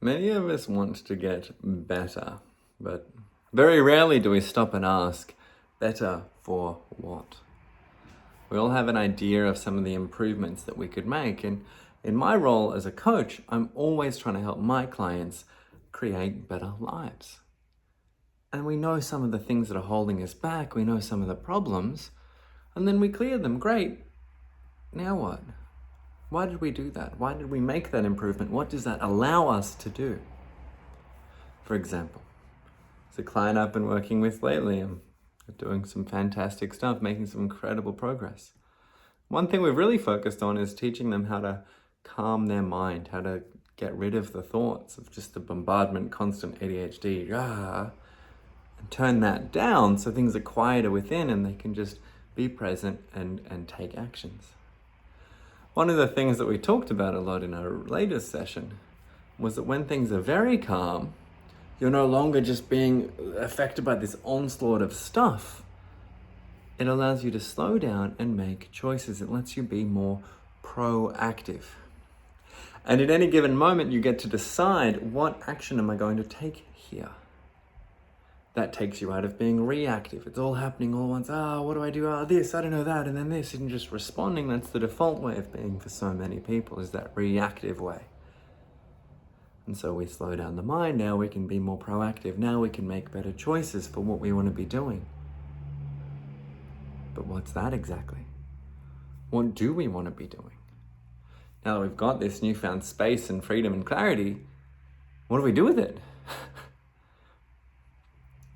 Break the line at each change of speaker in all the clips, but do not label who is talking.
Many of us want to get better, but very rarely do we stop and ask, better for what? We all have an idea of some of the improvements that we could make, and in my role as a coach, I'm always trying to help my clients create better lives. And we know some of the things that are holding us back, we know some of the problems, and then we clear them. Great. Now what? Why did we do that? Why did we make that improvement? What does that allow us to do? For example, it's a client I've been working with lately. I'm doing some fantastic stuff, making some incredible progress. One thing we've really focused on is teaching them how to calm their mind, how to get rid of the thoughts of just the bombardment, constant ADHD, and turn that down so things are quieter within and they can just be present and take actions. One of the things that we talked about a lot in our latest session was that when things are very calm, you're no longer just being affected by this onslaught of stuff. It allows you to slow down and make choices. It lets you be more proactive. And at any given moment, you get to decide, what action am I going to take here? That takes you out of being reactive. It's all happening all at once. What do I do? This, I don't know that, and then this, and just responding. That's the default way of being for so many people, is that reactive way. And so we slow down the mind. Now we can be more proactive. Now we can make better choices for what we want to be doing. But what's that exactly? What do we want to be doing? Now that we've got this newfound space and freedom and clarity, what do we do with it?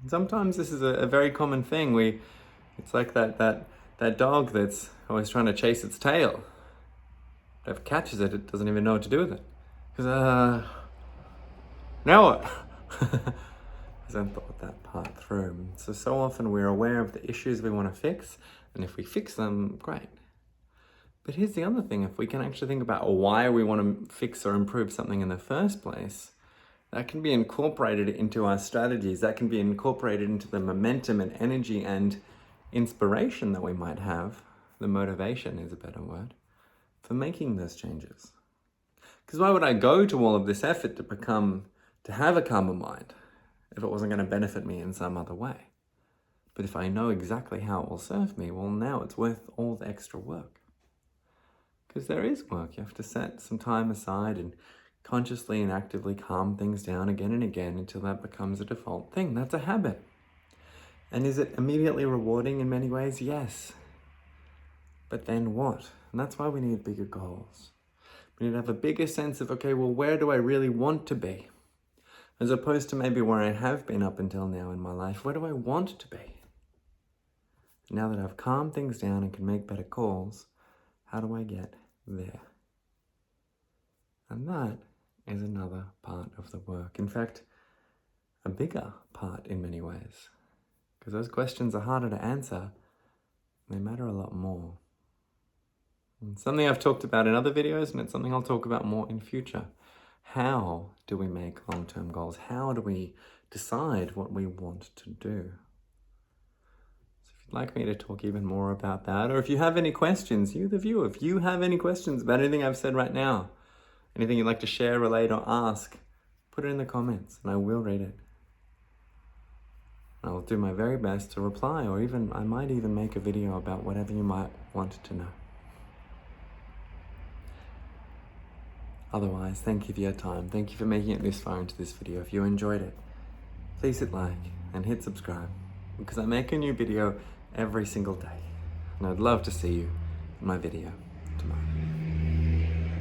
Sometimes this is a very common thing. It's like that dog that's always trying to chase its tail. But if it catches it, it doesn't even know what to do with it. Because, now what? Hasn't thought that part through. So often we're aware of the issues we want to fix, and if we fix them, great. But here's the other thing. If we can actually think about why we want to fix or improve something in the first place, that can be incorporated into our strategies. That can be incorporated into the momentum and energy and inspiration that we might have. The motivation is a better word for making those changes. Because why would I go to all of this effort to have a calmer mind if it wasn't going to benefit me in some other way? But if I know exactly how it will serve me, well, now it's worth all the extra work. Because there is work. You have to set some time aside and consciously and actively calm things down again and again until that becomes a default thing. That's a habit. And is it immediately rewarding in many ways? Yes. But then what? And that's why we need bigger goals. We need to have a bigger sense of, okay, well, where do I really want to be? As opposed to maybe where I have been up until now in my life. Where do I want to be? Now that I've calmed things down and can make better calls, how do I get there? And that is another part of the work. In fact, a bigger part in many ways. Because those questions are harder to answer. They matter a lot more. And something I've talked about in other videos, and it's something I'll talk about more in future. How do we make long-term goals? How do we decide what we want to do? So if you'd like me to talk even more about that, or if you have any questions, you the viewer, if you have any questions about anything I've said right now, anything you'd like to share, relate, or ask, put it in the comments and I will read it. I will do my very best to reply, or I might even make a video about whatever you might want to know. Otherwise, thank you for your time. Thank you for making it this far into this video. If you enjoyed it, please hit like and hit subscribe, because I make a new video every single day. And I'd love to see you in my video.